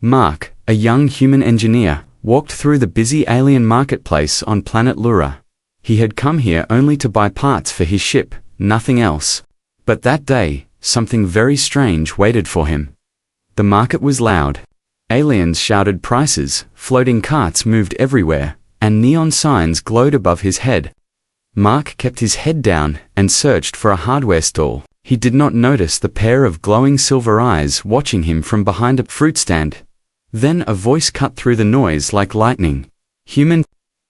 Mark, a young human engineer, walked through the busy alien marketplace on planet Lura. He had come here only to buy parts for his ship, nothing else. But that day, something very strange waited for him. The market was loud. Aliens shouted prices, floating carts moved everywhere, and neon signs glowed above his head. Mark kept his head down and searched for a hardware stall. He did not notice the pair of glowing silver eyes watching him from behind a fruit stand. Then a voice cut through the noise like lightning. "Human,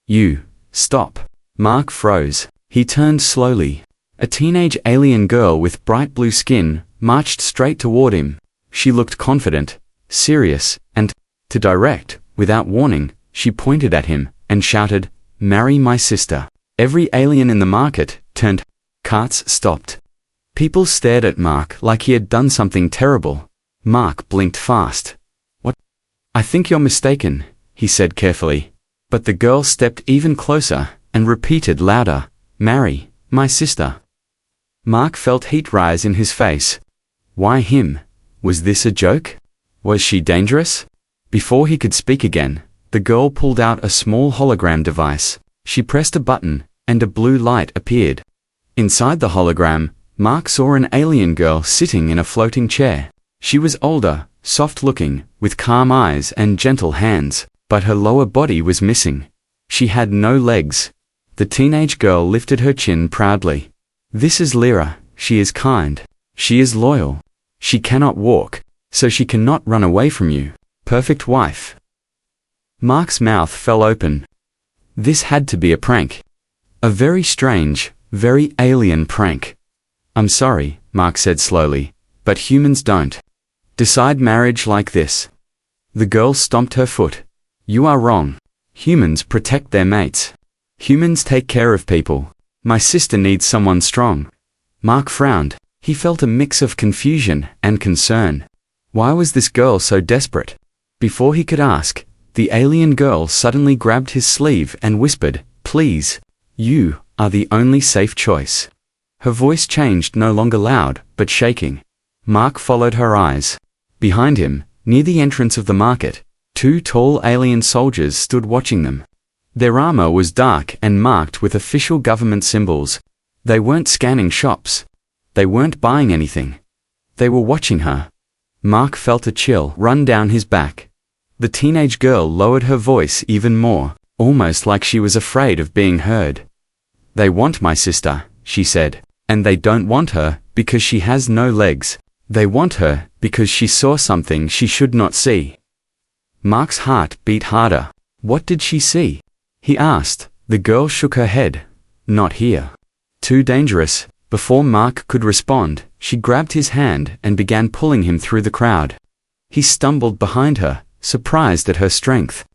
you, stop." Mark froze. He turned slowly. A teenage alien girl with bright blue skin marched straight toward him. She looked confident, serious, and, to direct, without warning, she pointed at him and shouted, "Marry my sister." Every alien in the market turned. Carts stopped. People stared at Mark like he had done something terrible. Mark blinked fast. "What? I think you're mistaken," he said carefully. But the girl stepped even closer and repeated louder, "Marry my sister." Mark felt heat rise in his face. Why him? Was this a joke? Was she dangerous? Before he could speak again, the girl pulled out a small hologram device. She pressed a button, and a blue light appeared. Inside the hologram, Mark saw an alien girl sitting in a floating chair. She was older, soft-looking, with calm eyes and gentle hands, but her lower body was missing. She had no legs. The teenage girl lifted her chin proudly. "This is Lyra. She is kind. She is loyal. She cannot walk, so she cannot run away from you. Perfect wife." Mark's mouth fell open. This had to be a prank. A very strange, very alien prank. "I'm sorry," Mark said slowly, "but humans don't decide marriage like this." The girl stomped her foot. "You are wrong. Humans protect their mates. Humans take care of people. My sister needs someone strong." Mark frowned. He felt a mix of confusion and concern. Why was this girl so desperate? Before he could ask, the alien girl suddenly grabbed his sleeve and whispered, "Please, you are the only safe choice." Her voice changed, no longer loud, but shaking. Mark followed her eyes. Behind him, near the entrance of the market, two tall alien soldiers stood watching them. Their armor was dark and marked with official government symbols. They weren't scanning shops. They weren't buying anything. They were watching her. Mark felt a chill run down his back. The teenage girl lowered her voice even more, almost like she was afraid of being heard. "They want my sister," she said, "and they don't want her because she has no legs. They want her because she saw something she should not see." Mark's heart beat harder. What did she see? He asked. The girl shook her head. "Not here. Too dangerous." Before Mark could respond, she grabbed his hand and began pulling him through the crowd. He stumbled behind her, surprised at her strength.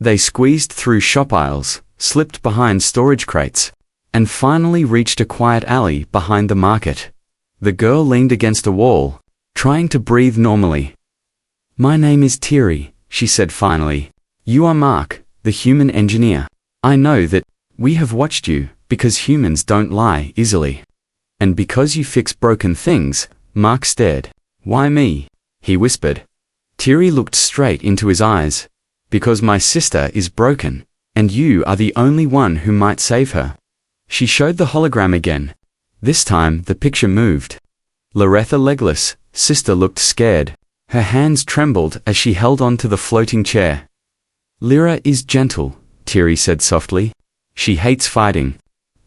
They squeezed through shop aisles, slipped behind storage crates, and finally reached a quiet alley behind the market. The girl leaned against a wall, trying to breathe normally. "My name is Thierry," she said finally. "You are Mark, the human engineer. I know that we have watched you because humans don't lie easily. And because you fix broken things." Mark stared. "Why me?" he whispered. Thierry looked straight into his eyes. "Because my sister is broken, and you are the only one who might save her." She showed the hologram again. This time the picture moved. Loretha Legless, sister, looked scared. Her hands trembled as she held on to the floating chair. "Lyra is gentle," Thierry said softly. "She hates fighting.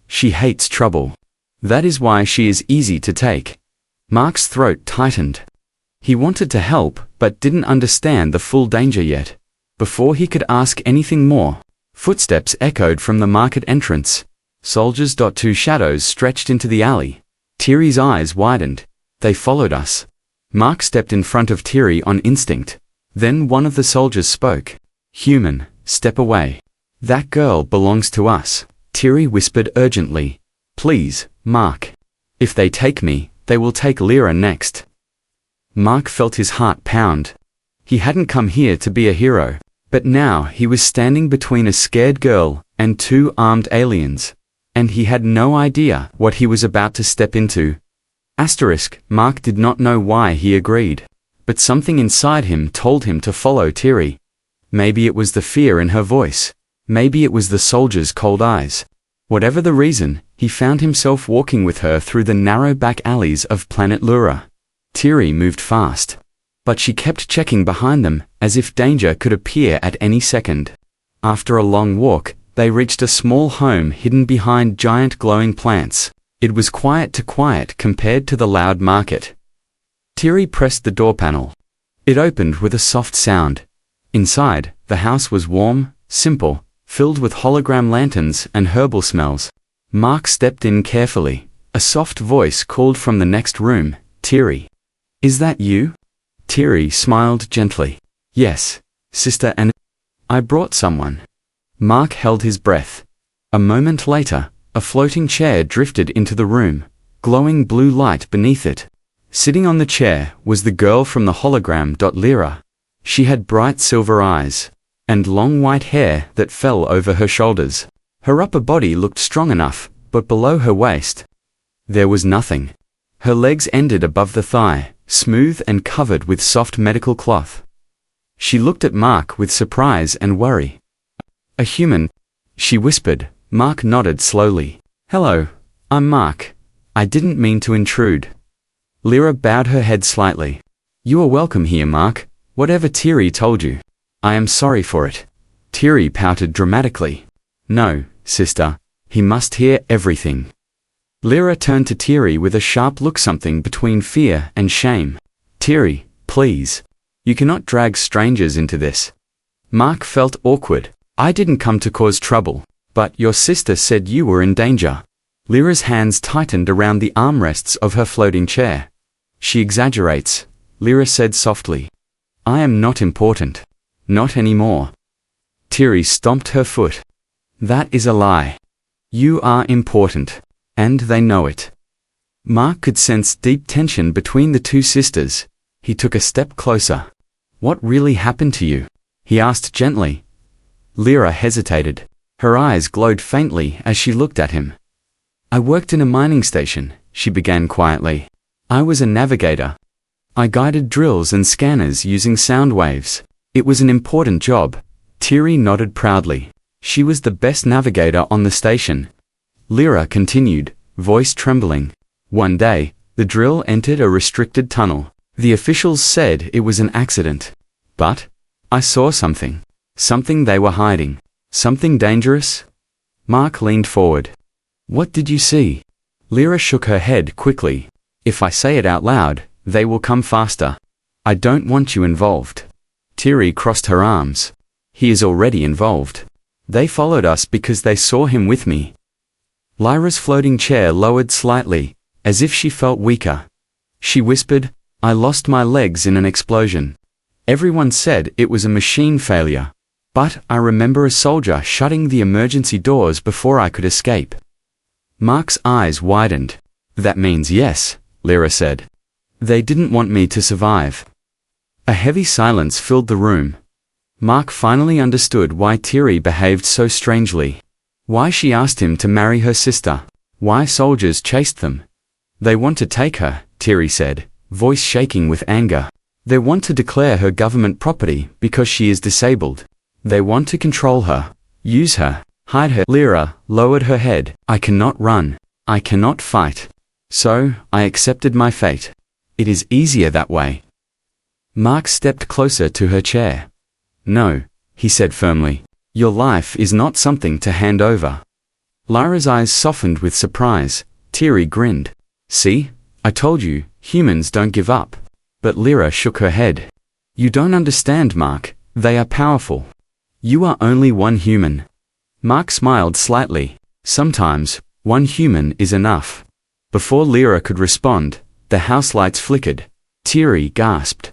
She hates trouble. That is why she is easy to take." Mark's throat tightened. He wanted to help, but didn't understand the full danger yet. Before he could ask anything more, footsteps echoed from the market entrance. Soldiers. Two shadows stretched into the alley. Thierry's eyes widened. "They followed us." Mark stepped in front of Thierry on instinct. Then one of the soldiers spoke. "Human, step away. That girl belongs to us," Thierry whispered urgently. "Please, Mark. If they take me, they will take Lyra next." Mark felt his heart pound. He hadn't come here to be a hero, but now he was standing between a scared girl and two armed aliens, and he had no idea what he was about to step into. Mark did not know why he agreed, but something inside him told him to follow Thierry. Maybe it was the fear in her voice. Maybe it was the soldier's cold eyes. Whatever the reason, he found himself walking with her through the narrow back alleys of Planet Lura. Thierry moved fast, but she kept checking behind them, as if danger could appear at any second. After a long walk, they reached a small home hidden behind giant glowing plants. It was quiet compared to the loud market. Thierry pressed the door panel. It opened with a soft sound. Inside, the house was warm, simple, filled with hologram lanterns and herbal smells. Mark stepped in carefully. A soft voice called from the next room, "Thierry. Is that you?" Thierry smiled gently. "Yes, sister, and I brought someone." Mark held his breath. A moment later, a floating chair drifted into the room, glowing blue light beneath it. Sitting on the chair was the girl from the hologram. Lyra. She had bright silver eyes and long white hair that fell over her shoulders. Her upper body looked strong enough, but below her waist, there was nothing. Her legs ended above the thigh, smooth and covered with soft medical cloth. She looked at Mark with surprise and worry. "A human," she whispered. Mark nodded slowly. "Hello, I'm Mark. I didn't mean to intrude." Lyra bowed her head slightly. "You are welcome here, Mark. Whatever Thierry told you, I am sorry for it." Thierry pouted dramatically. "No, sister. He must hear everything." Lyra turned to Thierry with a sharp look, something between fear and shame. "Thierry, please. You cannot drag strangers into this." Mark felt awkward. "I didn't come to cause trouble, but your sister said you were in danger." Lyra's hands tightened around the armrests of her floating chair. "She exaggerates," Lyra said softly. "I am not important. Not anymore." Thierry stomped her foot. "That is a lie. You are important, and they know it." Mark could sense deep tension between the two sisters. He took a step closer. "What really happened to you?" he asked gently. Lyra hesitated. Her eyes glowed faintly as she looked at him. "I worked in a mining station," she began quietly. "I was a navigator. I guided drills and scanners using sound waves. It was an important job." Thierry nodded proudly. "She was the best navigator on the station." Lyra continued, voice trembling. "One day, the drill entered a restricted tunnel. The officials said it was an accident. But I saw something. Something they were hiding. Something dangerous." Mark leaned forward. "What did you see?" Lyra shook her head quickly. "If I say it out loud, they will come faster. I don't want you involved." Thierry crossed her arms. "He is already involved. They followed us because they saw him with me." Lyra's floating chair lowered slightly, as if she felt weaker. She whispered, "I lost my legs in an explosion. Everyone said it was a machine failure. But I remember a soldier shutting the emergency doors before I could escape." Mark's eyes widened. "That means yes," Lyra said. "They didn't want me to survive." A heavy silence filled the room. Mark finally understood why Thierry behaved so strangely. Why she asked him to marry her sister. Why soldiers chased them. "They want to take her," Thierry said, voice shaking with anger. "They want to declare her government property because she is disabled. They want to control her, use her, hide her." Lyra lowered her head. "I cannot run. I cannot fight. So, I accepted my fate. It is easier that way." Mark stepped closer to her chair. "No," he said firmly. "Your life is not something to hand over." Lyra's eyes softened with surprise. Thierry grinned. "See? I told you, humans don't give up." But Lyra shook her head. "You don't understand, Mark. They are powerful. You are only one human." Mark smiled slightly. "Sometimes, one human is enough." Before Lyra could respond, the house lights flickered. Thierry gasped.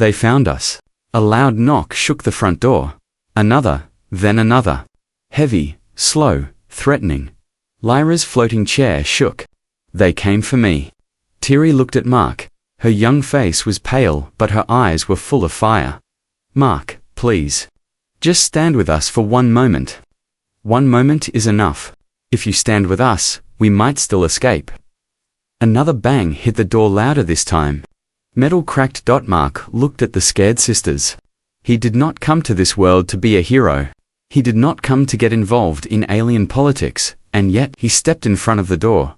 "They found us." A loud knock shook the front door. Another, then another. Heavy, slow, threatening. Lyra's floating chair shook. "They came for me." Thierry looked at Mark. Her young face was pale, but her eyes were full of fire. "Mark, please. Just stand with us for one moment. One moment is enough. If you stand with us, we might still escape." Another bang hit the door, louder this time. Metal cracked. Mark looked at the scared sisters. He did not come to this world to be a hero. He did not come to get involved in alien politics, and yet he stepped in front of the door.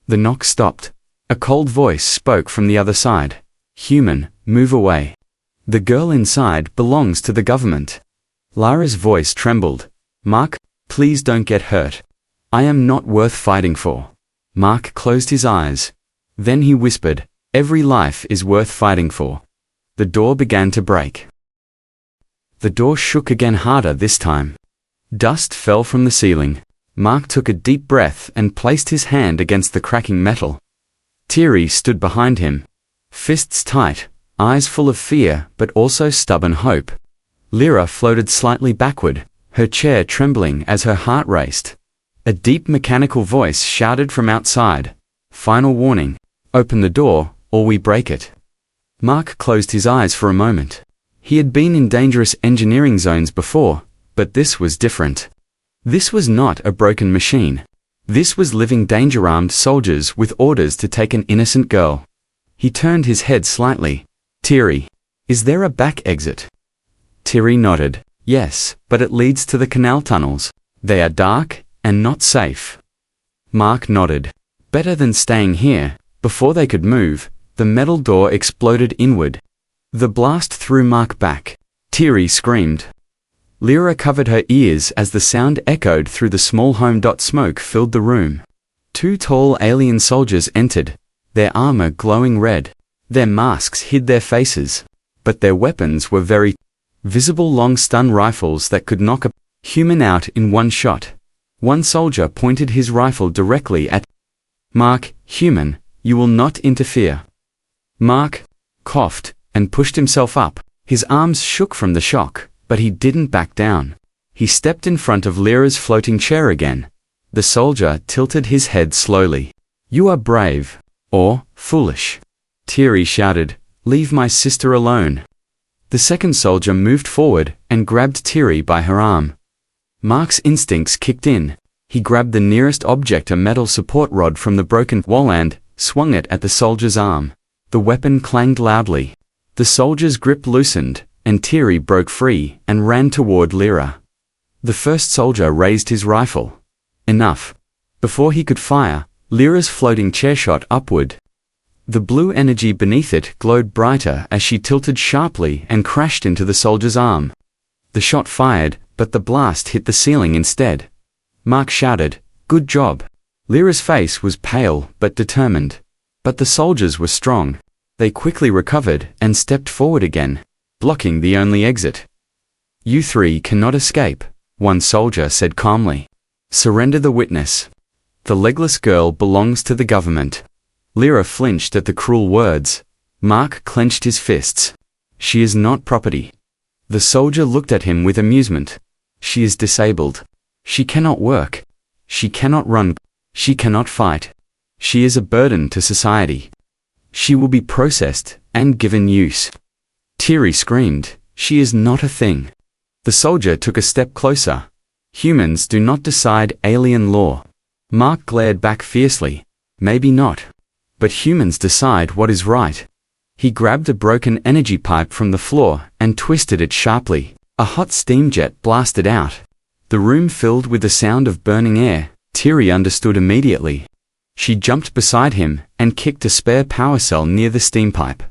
The knock stopped. A cold voice spoke from the other side. Human, move away. The girl inside belongs to the government. Lara's voice trembled. Mark, please don't get hurt. I am not worth fighting for. Mark closed his eyes. Then he whispered, every life is worth fighting for. The door began to break. The door shook again, harder this time. Dust fell from the ceiling. Mark took a deep breath and placed his hand against the cracking metal. Thierry stood behind him. Fists tight, eyes full of fear but also stubborn hope. Lyra floated slightly backward, her chair trembling as her heart raced. A deep mechanical voice shouted from outside. Final warning. Open the door, or we break it. Mark closed his eyes for a moment. He had been in dangerous engineering zones before, but this was different. This was not a broken machine. This was living danger-armed soldiers with orders to take an innocent girl. He turned his head slightly. Thierry, is there a back exit? Thierry nodded. Yes, but it leads to the canal tunnels. They are dark and not safe. Mark nodded. Better than staying here. Before they could move, the metal door exploded inward. The blast threw Mark back. Thierry screamed. Lyra covered her ears as the sound echoed through the small home. Smoke filled the room. Two tall alien soldiers entered, their armor glowing red. Their masks hid their faces, but their weapons were very visible, long stun rifles that could knock a human out in one shot. One soldier pointed his rifle directly at Mark. Human, you will not interfere. Mark coughed and pushed himself up. His arms shook from the shock, but he didn't back down. He stepped in front of Lyra's floating chair again. The soldier tilted his head slowly. You are brave, or foolish. Thierry shouted, leave my sister alone. The second soldier moved forward and grabbed Thierry by her arm. Mark's instincts kicked in. He grabbed the nearest object, a metal support rod from the broken wall, and swung it at the soldier's arm. The weapon clanged loudly. The soldier's grip loosened, and Thierry broke free and ran toward Lyra. The first soldier raised his rifle. Enough. Before he could fire, Lyra's floating chair shot upward. The blue energy beneath it glowed brighter as she tilted sharply and crashed into the soldier's arm. The shot fired, but the blast hit the ceiling instead. Mark shouted, good job. Lyra's face was pale but determined. But the soldiers were strong. They quickly recovered and stepped forward again, blocking the only exit. You three cannot escape, one soldier said calmly. Surrender the witness. The legless girl belongs to the government. Lyra flinched at the cruel words. Mark clenched his fists. She is not property. The soldier looked at him with amusement. She is disabled. She cannot work. She cannot run. She cannot fight. She is a burden to society. She will be processed and given use. Thierry screamed, she is not a thing. The soldier took a step closer. Humans do not decide alien law. Mark glared back fiercely. Maybe not. But humans decide what is right. He grabbed a broken energy pipe from the floor and twisted it sharply. A hot steam jet blasted out. The room filled with the sound of burning air. Thierry understood immediately. She jumped beside him and kicked a spare power cell near the steam pipe.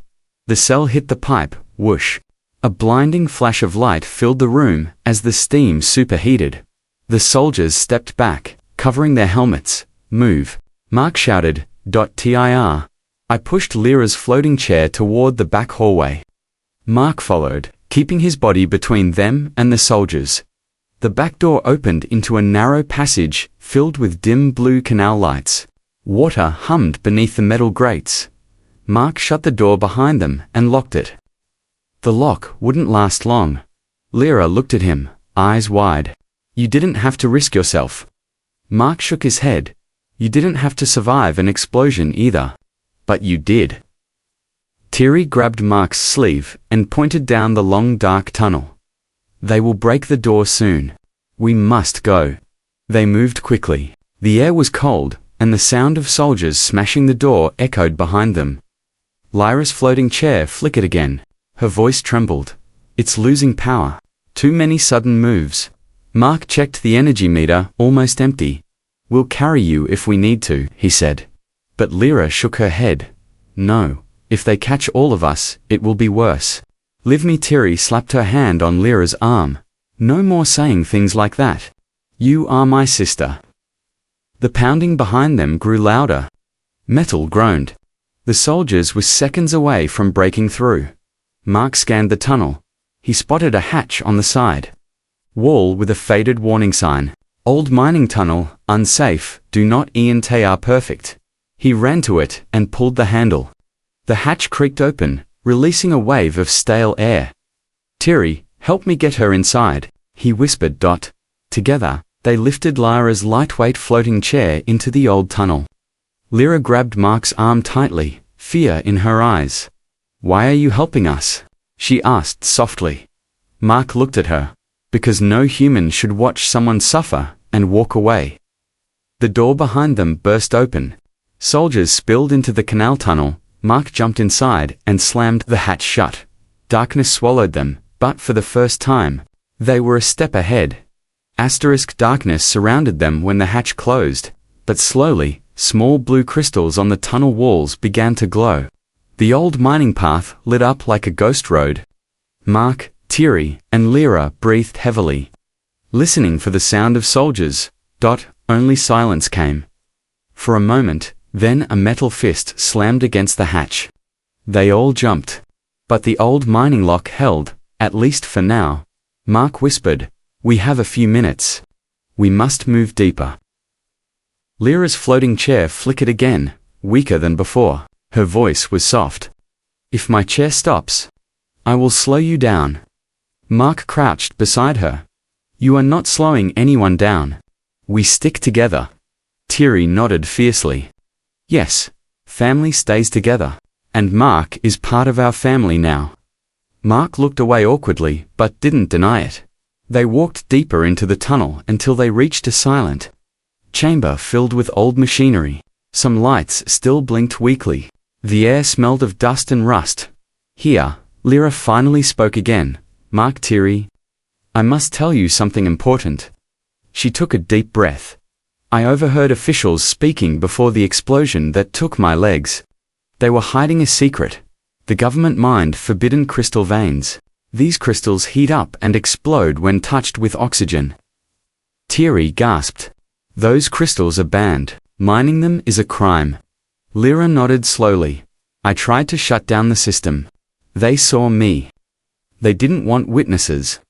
The cell hit the pipe, whoosh. A blinding flash of light filled the room as the steam superheated. The soldiers stepped back, covering their helmets. Move. Mark shouted, "Tir." I pushed Lyra's floating chair toward the back hallway. Mark followed, keeping his body between them and the soldiers. The back door opened into a narrow passage filled with dim blue canal lights. Water hummed beneath the metal grates. Mark shut the door behind them and locked it. The lock wouldn't last long. Lyra looked at him, eyes wide. You didn't have to risk yourself. Mark shook his head. You didn't have to survive an explosion either. But you did. Thierry grabbed Mark's sleeve and pointed down the long dark tunnel. They will break the door soon. We must go. They moved quickly. The air was cold, and the sound of soldiers smashing the door echoed behind them. Lyra's floating chair flickered again. Her voice trembled. It's losing power. Too many sudden moves. Mark checked the energy meter, almost empty. We'll carry you if we need to, he said. But Lyra shook her head. No, if they catch all of us, it will be worse. Livni Tiri slapped her hand on Lyra's arm. No more saying things like that. You are my sister. The pounding behind them grew louder. Metal groaned. The soldiers were seconds away from breaking through. Mark scanned the tunnel. He spotted a hatch on the side. Wall with a faded warning sign. Old mining tunnel, unsafe, do not enter perfect. He ran to it and pulled the handle. The hatch creaked open, releasing a wave of stale air. Tiri, help me get her inside, he whispered. Together, they lifted Lyra's lightweight floating chair into the old tunnel. Lyra grabbed Mark's arm tightly, fear in her eyes. Why are you helping us? She asked softly. Mark looked at her. Because no human should watch someone suffer and walk away. The door behind them burst open. Soldiers spilled into the canal tunnel. Mark jumped inside and slammed the hatch shut. Darkness swallowed them, but for the first time, they were a step ahead. Darkness surrounded them when the hatch closed, but slowly, small blue crystals on the tunnel walls began to glow. The old mining path lit up like a ghost road. Mark, Tiri, and Lyra breathed heavily, listening for the sound of soldiers. Only silence came. For a moment, then a metal fist slammed against the hatch. They all jumped. But the old mining lock held, at least for now. Mark whispered, we have a few minutes. We must move deeper. Lyra's floating chair flickered again, weaker than before. Her voice was soft. If my chair stops, I will slow you down. Mark crouched beside her. You are not slowing anyone down. We stick together. Tiri nodded fiercely. Yes, family stays together. And Mark is part of our family now. Mark looked away awkwardly, but didn't deny it. They walked deeper into the tunnel until they reached a silent chamber filled with old machinery. Some lights still blinked weakly. The air smelled of dust and rust. Here, Lyra finally spoke again. Mark, Tiri, I must tell you something important. She took a deep breath. I overheard officials speaking before the explosion that took my legs. They were hiding a secret. The government mined forbidden crystal veins. These crystals heat up and explode when touched with oxygen. Tiri gasped. Those crystals are banned. Mining them is a crime. Lyra nodded slowly. I tried to shut down the system. They saw me. They didn't want witnesses.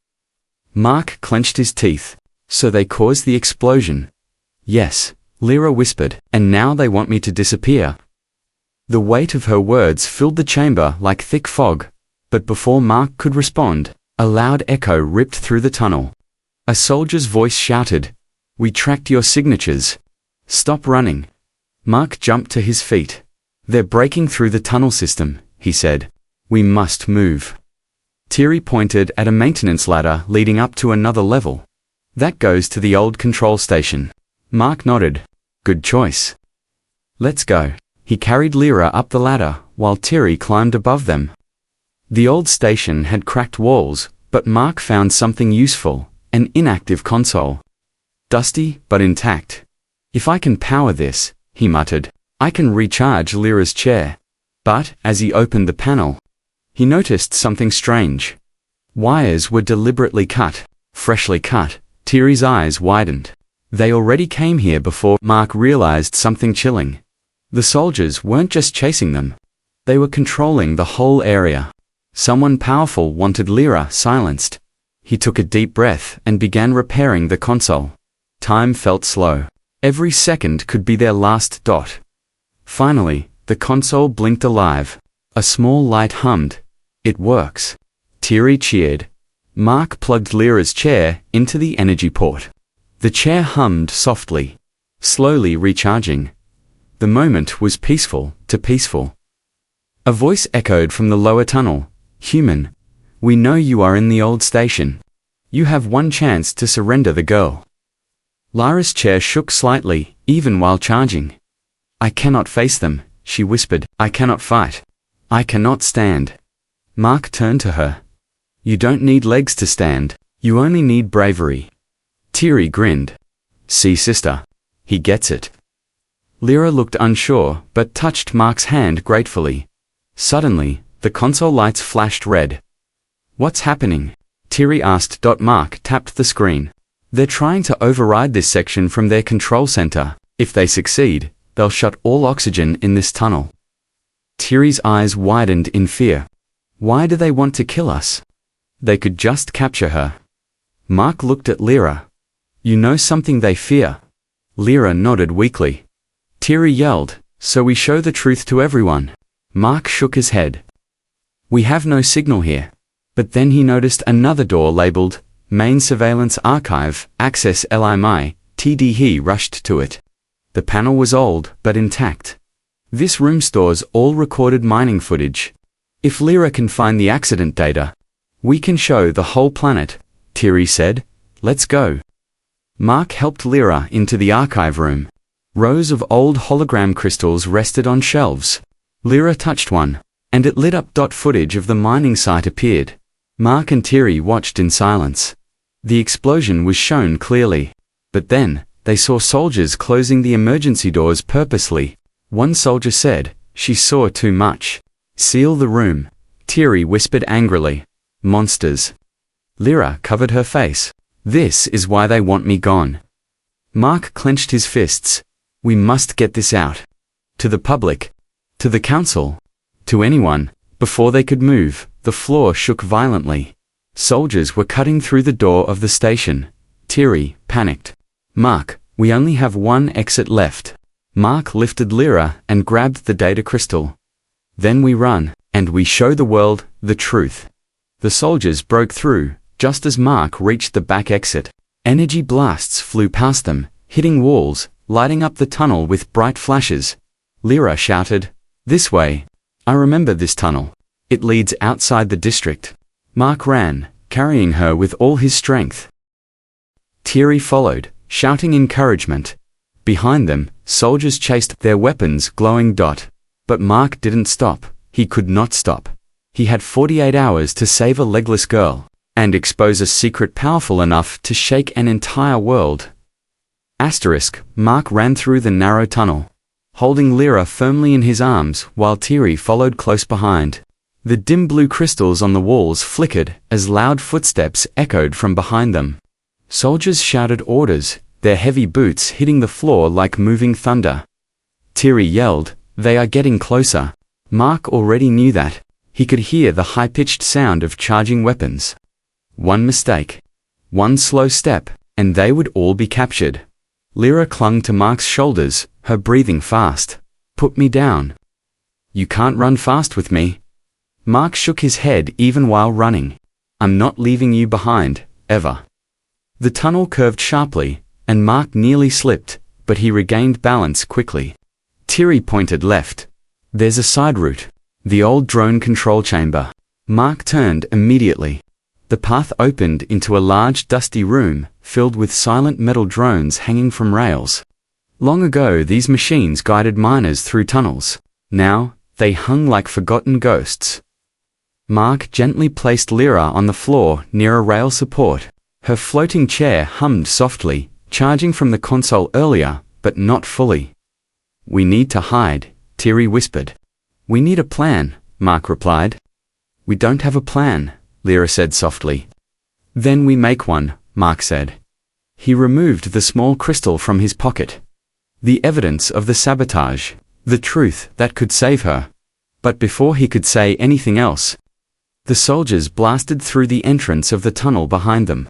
Mark clenched his teeth. So they caused the explosion. Yes, Lyra whispered, and now they want me to disappear. The weight of her words filled the chamber like thick fog, but before Mark could respond, a loud echo ripped through the tunnel. A soldier's voice shouted, We tracked your signatures. Stop running. Mark jumped to his feet. They're breaking through the tunnel system, he said. We must move. Tiri pointed at a maintenance ladder leading up to another level. That goes to the old control station. Mark nodded. Good choice. Let's go. He carried Lyra up the ladder, while Tiri climbed above them. The old station had cracked walls, but Mark found something useful, an inactive console. Dusty, but intact. If I can power this, he muttered, I can recharge Lyra's chair. But, as he opened the panel, he noticed something strange. Wires were deliberately cut, freshly cut. Tiri's eyes widened. They already came here before. Mark realized something chilling. The soldiers weren't just chasing them. They were controlling the whole area. Someone powerful wanted Lyra silenced. He took a deep breath and began repairing the console. Time felt slow. Every second could be their last dot. Finally, the console blinked alive. A small light hummed. It works. Tiri cheered. Mark plugged Lyra's chair into the energy port. The chair hummed softly, slowly recharging. The moment was peaceful to peaceful. A voice echoed from the lower tunnel. Human, we know you are in the old station. You have one chance to surrender the girl. Lyra's chair shook slightly, even while charging. I cannot face them, she whispered. I cannot fight. I cannot stand. Mark turned to her. You don't need legs to stand, you only need bravery. Thierry grinned. See, sister. He gets it. Lyra looked unsure, but touched Mark's hand gratefully. Suddenly, the console lights flashed red. What's happening? Thierry asked. Mark tapped the screen. They're trying to override this section from their control center. If they succeed, they'll shut all oxygen in this tunnel. Thierry's eyes widened in fear. Why do they want to kill us? They could just capture her. Mark looked at Lyra. You know something they fear? Lyra nodded weakly. Thierry yelled, so we show the truth to everyone. Mark shook his head. We have no signal here. But then he noticed another door labeled, Main Surveillance Archive, Access LMI, TD. He rushed to it. The panel was old, but intact. This room stores all recorded mining footage. If Lyra can find the accident data, we can show the whole planet, Thierry said. Let's go. Mark helped Lyra into the archive room. Rows of old hologram crystals rested on shelves. Lyra touched one, and it lit up. Footage of the mining site appeared. Mark and Thierry watched in silence. The explosion was shown clearly. But then, they saw soldiers closing the emergency doors purposely. One soldier said, she saw too much. Seal the room. Thierry whispered angrily. Monsters. Lyra covered her face. This is why they want me gone. Mark clenched his fists. We must get this out. To the public. To the council. To anyone. Before they could move, the floor shook violently. Soldiers were cutting through the door of the station. Thierry panicked. Mark, we only have one exit left. Mark lifted Lyra and grabbed the data crystal. Then we run, and we show the world the truth. The soldiers broke through, just as Mark reached the back exit. Energy blasts flew past them, hitting walls, lighting up the tunnel with bright flashes. Lyra shouted, This way. I remember this tunnel. It leads outside the district. Mark ran, carrying her with all his strength. Thierry followed, shouting encouragement. Behind them, soldiers chased their weapons glowing. But Mark didn't stop. He could not stop. He had 48 hours to save a legless girl, and expose a secret powerful enough to shake an entire world. Mark ran through the narrow tunnel, holding Lyra firmly in his arms while Thierry followed close behind. The dim blue crystals on the walls flickered as loud footsteps echoed from behind them. Soldiers shouted orders, their heavy boots hitting the floor like moving thunder. Thierry yelled, They are getting closer. Mark already knew that. He could hear the high-pitched sound of charging weapons. One mistake. One slow step, and they would all be captured. Lyra clung to Mark's shoulders, her breathing fast. Put me down. You can't run fast with me. Mark shook his head even while running. I'm not leaving you behind, ever. The tunnel curved sharply, and Mark nearly slipped, but he regained balance quickly. Thierry pointed left. There's a side route. The old drone control chamber. Mark turned immediately. The path opened into a large dusty room, filled with silent metal drones hanging from rails. Long ago these machines guided miners through tunnels. Now, they hung like forgotten ghosts. Mark gently placed Lyra on the floor near a rail support. Her floating chair hummed softly, charging from the console earlier, but not fully. We need to hide, Thierry whispered. We need a plan, Mark replied. We don't have a plan, Lyra said softly. Then we make one, Mark said. He removed the small crystal from his pocket. The evidence of the sabotage, the truth that could save her. But before he could say anything else, the soldiers blasted through the entrance of the tunnel behind them.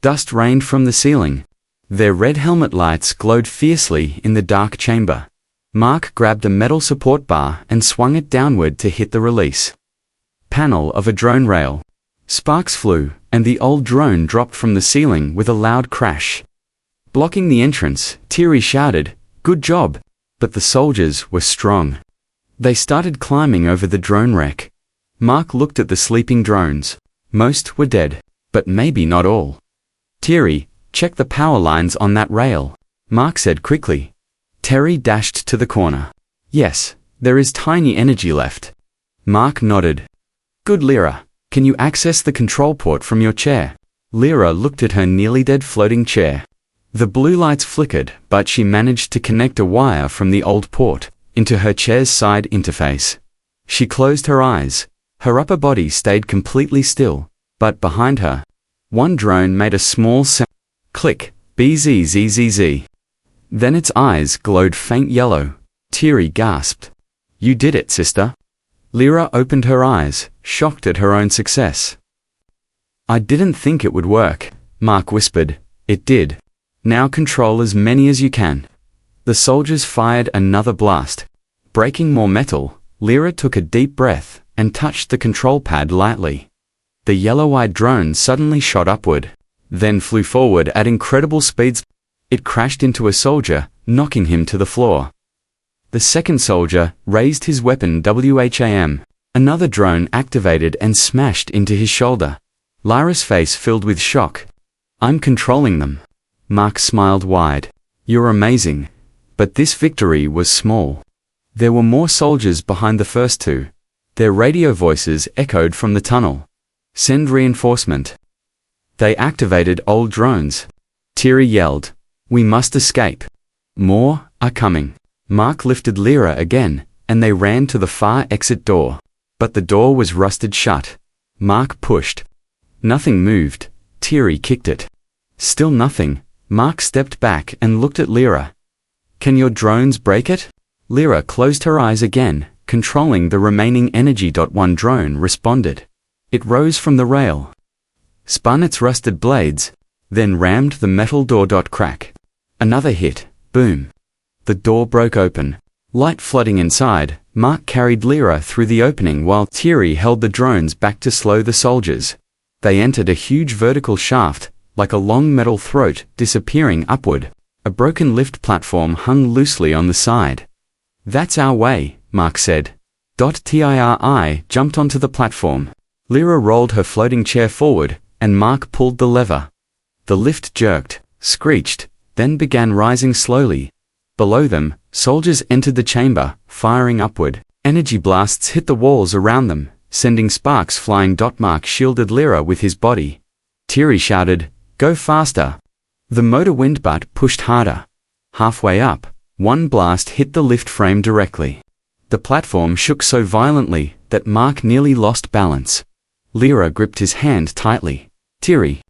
Dust rained from the ceiling. Their red helmet lights glowed fiercely in the dark chamber. Mark grabbed a metal support bar and swung it downward to hit the release panel of a drone rail. Sparks flew, and the old drone dropped from the ceiling with a loud crash. Blocking the entrance, Thierry shouted, Good job! But the soldiers were strong. They started climbing over the drone wreck. Mark looked at the sleeping drones. Most were dead, but maybe not all. Thierry, check the power lines on that rail, Mark said quickly. Thierry dashed to the corner. Yes, there is tiny energy left. Mark nodded. Good, Lyra. Can you access the control port from your chair? Lyra looked at her nearly dead floating chair. The blue lights flickered, but she managed to connect a wire from the old port into her chair's side interface. She closed her eyes. Her upper body stayed completely still, but behind her, one drone made a small sound. Click. BZZZZ. Then its eyes glowed faint yellow. Thierry gasped. You did it, sister. Lyra opened her eyes, shocked at her own success. I didn't think it would work, Mark whispered. It did. Now control as many as you can. The soldiers fired another blast. Breaking more metal, Lyra took a deep breath and touched the control pad lightly. The yellow-eyed drone suddenly shot upward, then flew forward at incredible speeds. It crashed into a soldier, knocking him to the floor. The second soldier raised his weapon WHAM. Another drone activated and smashed into his shoulder. Lyra's face filled with shock. I'm controlling them. Mark smiled wide. You're amazing. But this victory was small. There were more soldiers behind the first two. Their radio voices echoed from the tunnel. Send reinforcement. They activated old drones. Thierry yelled. We must escape. More are coming. Mark lifted Lyra again, and they ran to the far exit door. But the door was rusted shut. Mark pushed. Nothing moved. Thierry kicked it. Still nothing. Mark stepped back and looked at Lyra. Can your drones break it? Lyra closed her eyes again, controlling the remaining energy. One drone responded. It rose from the rail, spun its rusted blades, then rammed the metal door. Crack. Another hit. Boom. The door broke open. Light flooding inside, Mark carried Lyra through the opening while Thierry held the drones back to slow the soldiers. They entered a huge vertical shaft, like a long metal throat disappearing upward. A broken lift platform hung loosely on the side. That's our way, Mark said. Thierry jumped onto the platform. Lyra rolled her floating chair forward, and Mark pulled the lever. The lift jerked, screeched, then began rising slowly. Below them, soldiers entered the chamber, firing upward. Energy blasts hit the walls around them, sending sparks flying. Mark shielded Lyra with his body. Thierry shouted, Go faster! The motor wind butt pushed harder. Halfway up, one blast hit the lift frame directly. The platform shook so violently that Mark nearly lost balance. Lyra gripped his hand tightly. Thierry!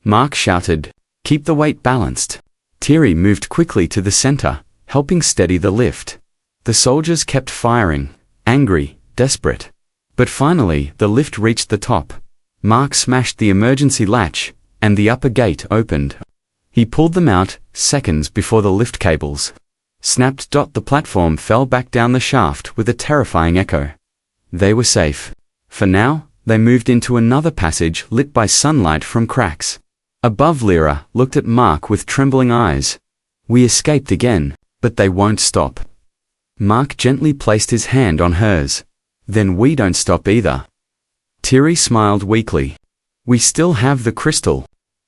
Mark shouted, Keep the weight balanced. Thierry moved quickly to the center, helping steady the lift. The soldiers kept firing, angry, desperate. But finally, the lift reached the top. Mark smashed the emergency latch, and the upper gate opened. He pulled them out, seconds before the lift cables snapped. The platform fell back down the shaft with a terrifying echo. They were safe. For now, they moved into another passage lit by sunlight from cracks. Above, Lyra looked at Mark with trembling eyes. We escaped again, but they won't stop. Mark gently placed his hand on hers. Then we don't stop either. Thierry smiled weakly. We still have the crystal.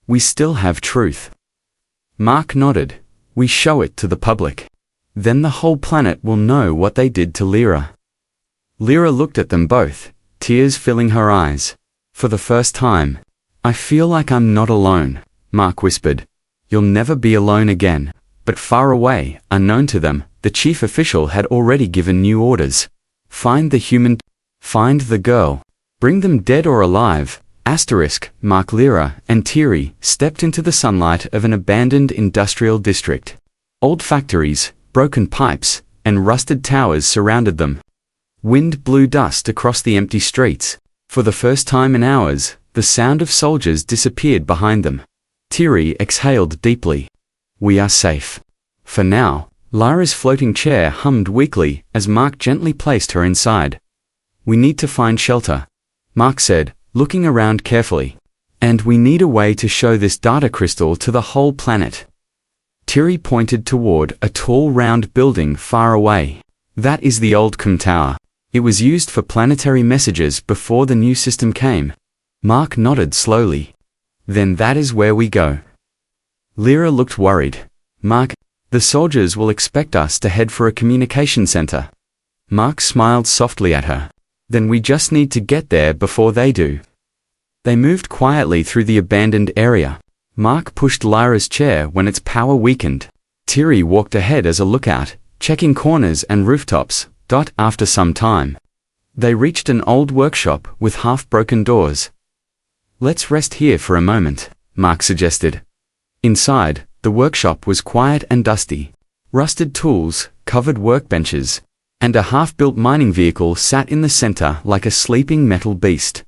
We still have truth. Mark nodded. We show it to the public. Then the whole planet will know what they did to Lyra. Lyra looked at them both, tears filling her eyes. For the first time, I feel like I'm not alone, Mark whispered. You'll never be alone again. But far away, unknown to them, the chief official had already given new orders. Find the human. Find the girl. Bring them dead or alive. Mark, Lyra, and Thierry stepped into the sunlight of an abandoned industrial district. Old factories, broken pipes, and rusted towers surrounded them. Wind blew dust across the empty streets. For the first time in hours, the sound of soldiers disappeared behind them. Thierry exhaled deeply. We are safe. For now. Lyra's floating chair hummed weakly as Mark gently placed her inside. We need to find shelter, Mark said, looking around carefully. And we need a way to show this data crystal to the whole planet. Thierry pointed toward a tall round building far away. That is the old COM tower. It was used for planetary messages before the new system came. Mark nodded slowly. Then that is where we go. Lyra looked worried. Mark, the soldiers will expect us to head for a communication center. Mark smiled softly at her. Then we just need to get there before they do. They moved quietly through the abandoned area. Mark pushed Lyra's chair when its power weakened. Thierry walked ahead as a lookout, checking corners and rooftops. After some time, they reached an old workshop with half-broken doors. Let's rest here for a moment, Mark suggested. Inside, the workshop was quiet and dusty. Rusted tools, covered workbenches, and a half-built mining vehicle sat in the center like a sleeping metal beast.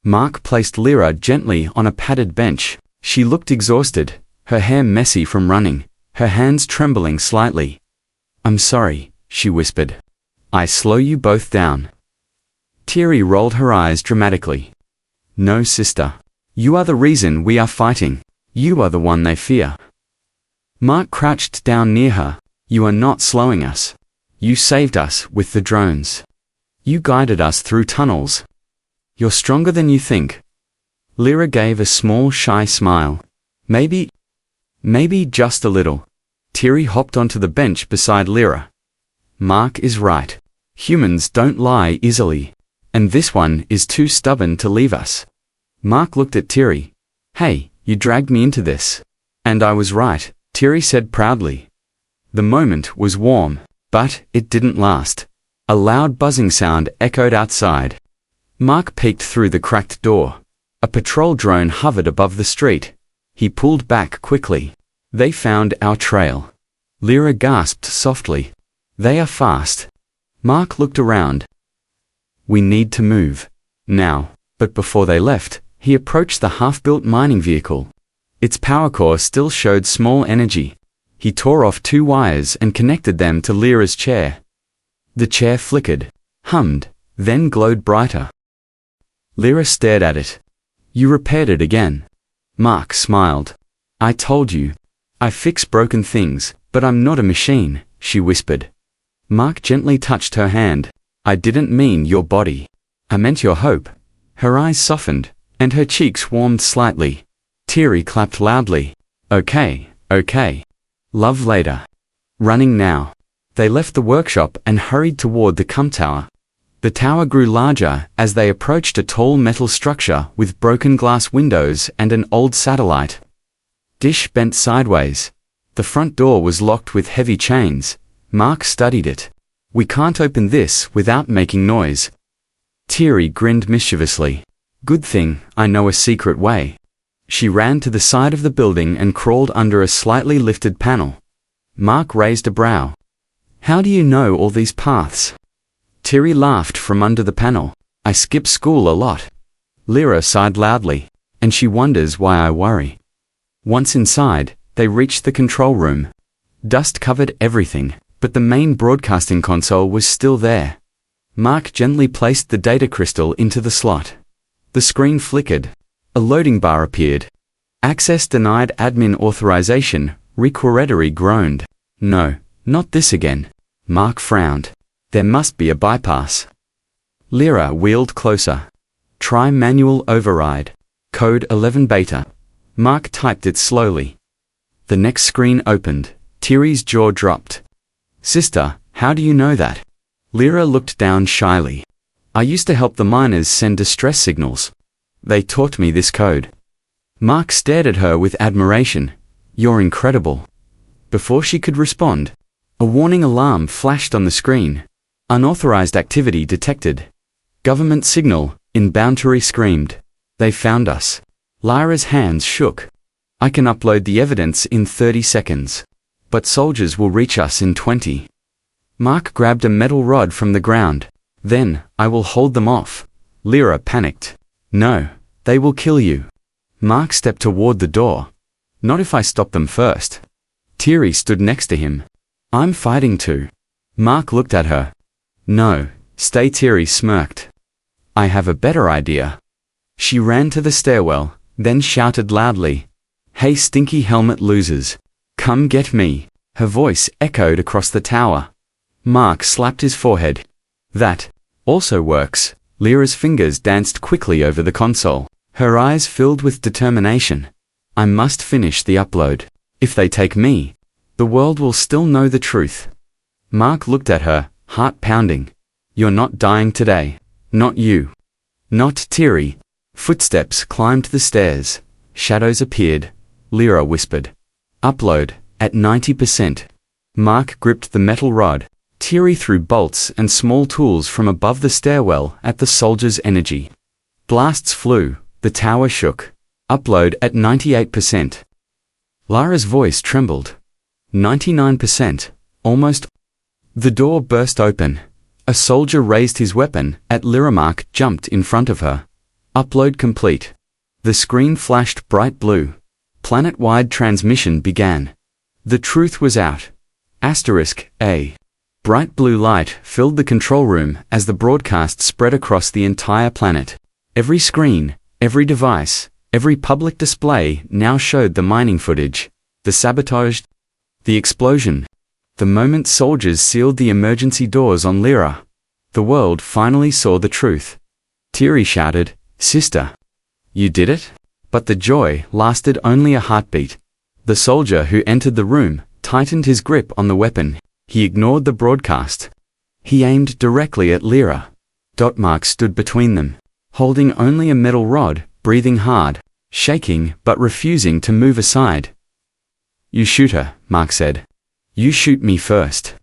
Mark placed Lyra gently on a padded bench. She looked exhausted, her hair messy from running, her hands trembling slightly. I'm sorry, she whispered. I slow you both down. Thierry rolled her eyes dramatically. No, sister. You are the reason we are fighting. You are the one they fear. Mark crouched down near her. You are not slowing us. You saved us with the drones. You guided us through tunnels. You're stronger than you think. Lyra gave a small, shy smile. Maybe just a little. Thierry hopped onto the bench beside Lyra. Mark is right. Humans don't lie easily. And this one is too stubborn to leave us. Mark looked at Thierry. Hey, you dragged me into this. And I was right, Thierry said proudly. The moment was warm, but it didn't last. A loud buzzing sound echoed outside. Mark peeked through the cracked door. A patrol drone hovered above the street. He pulled back quickly. They found our trail. Lyra gasped softly. They are fast. Mark looked around. We need to move. Now. But before they left, he approached the half-built mining vehicle. Its power core still showed small energy. He tore off 2 wires and connected them to Lyra's chair. The chair flickered, hummed, then glowed brighter. Lyra stared at it. You repaired it again. Mark smiled. I told you. I fix broken things, but I'm not a machine, she whispered. Mark gently touched her hand. I didn't mean your body. I meant your hope. Her eyes softened, and her cheeks warmed slightly. Thierry clapped loudly. Okay. Love later. Running now. They left the workshop and hurried toward the COM tower. The tower grew larger as they approached a tall metal structure with broken glass windows and an old satellite dish bent sideways. The front door was locked with heavy chains. Mark studied it. We can't open this without making noise. Thierry grinned mischievously. Good thing I know a secret way. She ran to the side of the building and crawled under a slightly lifted panel. Mark raised a brow. How do you know all these paths? Thierry laughed from under the panel. I skip school a lot. Lyra sighed loudly. And she wonders why I worry. Once inside, they reached the control room. Dust covered everything, but the main broadcasting console was still there. Mark gently placed the data crystal into the slot. The screen flickered. A loading bar appeared. Access denied admin authorization, Rick groaned. No, not this again. Mark frowned. There must be a bypass. Lyra wheeled closer. Try manual override. Code 11 beta. Mark typed it slowly. The next screen opened. Thierry's jaw dropped. Sister, how do you know that? Lyra looked down shyly. I used to help the miners send distress signals. They taught me this code. Mark stared at her with admiration. You're incredible. Before she could respond, a warning alarm flashed on the screen. Unauthorized activity detected. Government signal, Inboundary screamed. They found us. Lyra's hands shook. I can upload the evidence in 30 seconds. But soldiers will reach us in 20. Mark grabbed a metal rod from the ground. Then, I will hold them off. Lyra panicked. No, they will kill you. Mark stepped toward the door. Not if I stop them first. Thierry stood next to him. I'm fighting too. Mark looked at her. No, stay. Thierry smirked. I have a better idea. She ran to the stairwell, then shouted loudly. Hey stinky helmet losers. Come get me. Her voice echoed across the tower. Mark slapped his forehead. That also works. Lyra's fingers danced quickly over the console. Her eyes filled with determination. I must finish the upload. If they take me, the world will still know the truth. Mark looked at her, heart pounding. You're not dying today. Not you. Not Thierry. Footsteps climbed the stairs. Shadows appeared. Lyra whispered. Upload, at 90%. Mark gripped the metal rod. Thierry threw bolts and small tools from above the stairwell at the soldier's energy. Blasts flew. The tower shook. Upload at 98%. Lyra's voice trembled. 99%. Almost. The door burst open. A soldier raised his weapon. At Lyra. Mark jumped in front of her. Upload complete. The screen flashed bright blue. Planet-wide transmission began. The truth was out. *A. Bright blue light filled the control room as the broadcast spread across the entire planet. Every screen, every device, every public display now showed the mining footage, the sabotage, the explosion. The moment soldiers sealed the emergency doors on Lyra, the world finally saw the truth. Thierry shouted, "Sister! You did it?" But the joy lasted only a heartbeat. The soldier who entered the room tightened his grip on the weapon. He ignored the broadcast. He aimed directly at Lyra. Mark stood between them, holding only a metal rod, breathing hard, shaking but refusing to move aside. "You shoot her," Mark said. "You shoot me first."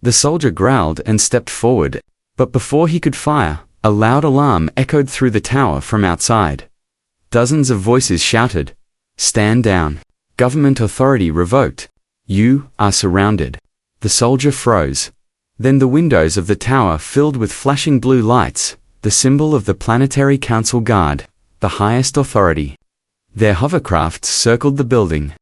The soldier growled and stepped forward, but before he could fire, a loud alarm echoed through the tower from outside. Dozens of voices shouted, "Stand down. Government authority revoked. You are surrounded." The soldier froze. Then the windows of the tower filled with flashing blue lights, the symbol of the Planetary Council Guard, the highest authority. Their hovercrafts circled the building.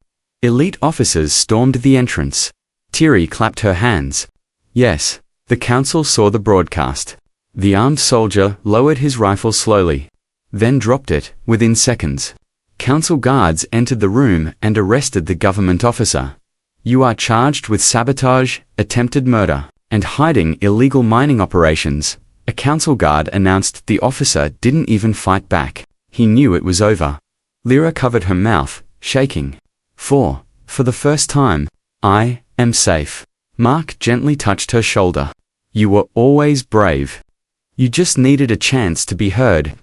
Elite officers stormed the entrance. Thierry clapped her hands. Yes, the council saw the broadcast. The armed soldier lowered his rifle slowly, then dropped it within seconds. Council guards entered the room and arrested the government officer. "You are charged with sabotage, attempted murder, and hiding illegal mining operations," a council guard announced. The officer didn't even fight back. He knew it was over. Lyra covered her mouth, shaking. For the first time, "I am safe." Mark gently touched her shoulder. "You were always brave. You just needed a chance to be heard."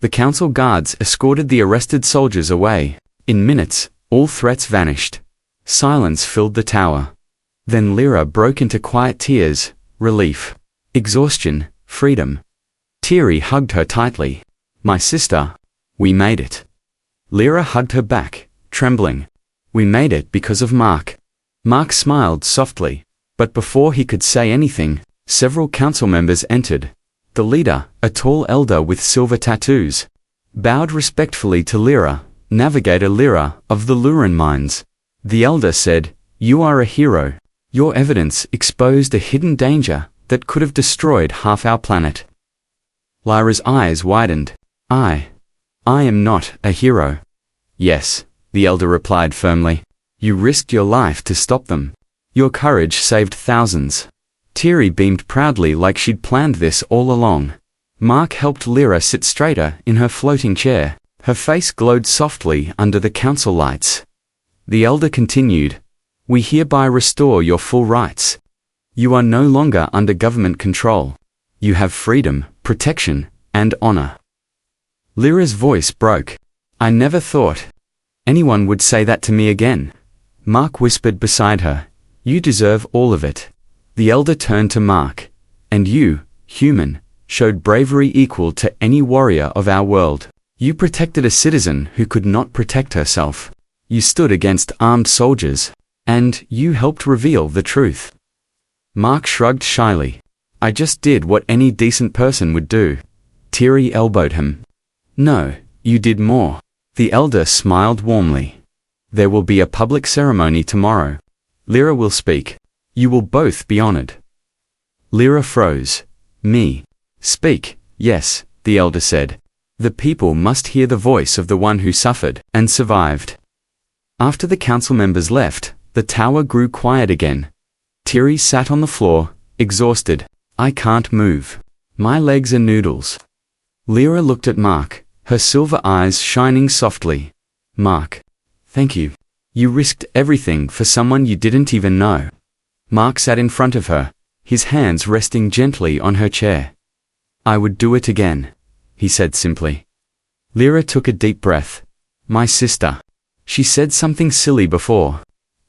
The council guards escorted the arrested soldiers away. In minutes, all threats vanished. Silence filled the tower. Then Lyra broke into quiet tears, relief, exhaustion, freedom. Thierry hugged her tightly. "My sister, we made it." Lyra hugged her back, trembling. "We made it because of Mark." Mark smiled softly, but before he could say anything, several council members entered. The leader, a tall elder with silver tattoos, bowed respectfully to Lyra, Navigator Lyra of the Luran mines. The elder said, "You are a hero. Your evidence exposed a hidden danger that could have destroyed half our planet." Lyra's eyes widened. I am not a hero." "Yes," the elder replied firmly. "You risked your life to stop them. Your courage saved thousands." Thierry beamed proudly like she'd planned this all along. Mark helped Lyra sit straighter in her floating chair. Her face glowed softly under the council lights. The elder continued, "We hereby restore your full rights. You are no longer under government control. You have freedom, protection, and honor." Lyra's voice broke. "I never thought anyone would say that to me again." Mark whispered beside her, "You deserve all of it." The elder turned to Mark. "And you, human, showed bravery equal to any warrior of our world. You protected a citizen who could not protect herself. You stood against armed soldiers. And you helped reveal the truth." Mark shrugged shyly. "I just did what any decent person would do." Thierry elbowed him. "No, you did more." The elder smiled warmly. "There will be a public ceremony tomorrow. Lyra will speak. You will both be honored." Lyra froze. "Me? Speak?" "Yes," the elder said. "The people must hear the voice of the one who suffered and survived." After the council members left, the tower grew quiet again. Thierry sat on the floor, exhausted. "I can't move. My legs are noodles." Lyra looked at Mark, her silver eyes shining softly. "Mark, thank you. You risked everything for someone you didn't even know." Mark sat in front of her, his hands resting gently on her chair. I would do it again, he said simply. Lyra took a deep breath. My sister. She said something silly before.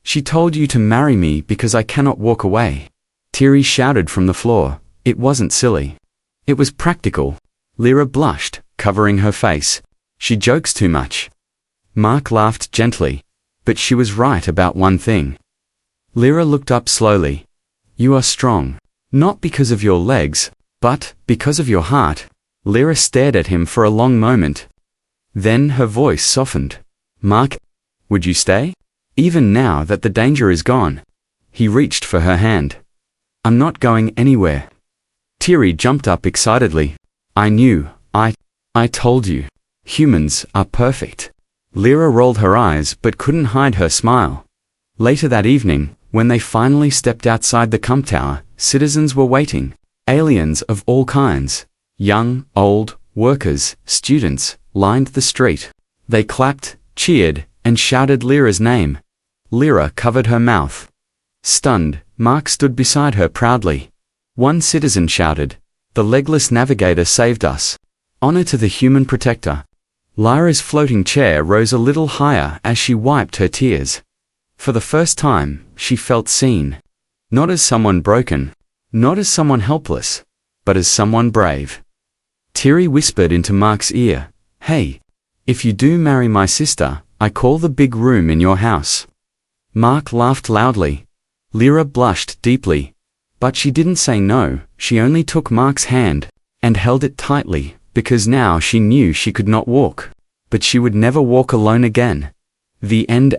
She told you to marry me because I cannot walk away. Thierry shouted from the floor. It wasn't silly. It was practical. Lyra blushed, covering her face. She jokes too much. Mark laughed gently. But she was right about one thing. Lyra looked up slowly. You are strong. Not because of your legs, but because of your heart. Lyra stared at him for a long moment. Then her voice softened. Mark, would you stay? Even now that the danger is gone. He reached for her hand. I'm not going anywhere. Thierry jumped up excitedly. I knew. I told you. Humans are perfect. Lyra rolled her eyes but couldn't hide her smile. Later that evening, when they finally stepped outside the Kump Tower, citizens were waiting. Aliens of all kinds. Young, old, workers, students, lined the street. They clapped, cheered, and shouted Lyra's name. Lyra covered her mouth. Stunned, Mark stood beside her proudly. One citizen shouted, "The legless navigator saved us. Honor to the human protector." Lyra's floating chair rose a little higher as she wiped her tears. For the first time, she felt seen. Not as someone broken, not as someone helpless, but as someone brave. Thierry whispered into Mark's ear, "Hey, if you do marry my sister, I call the big room in your house." Mark laughed loudly. Lyra blushed deeply. But she didn't say no, she only took Mark's hand, and held it tightly, because now she knew she could not walk. But she would never walk alone again. The end.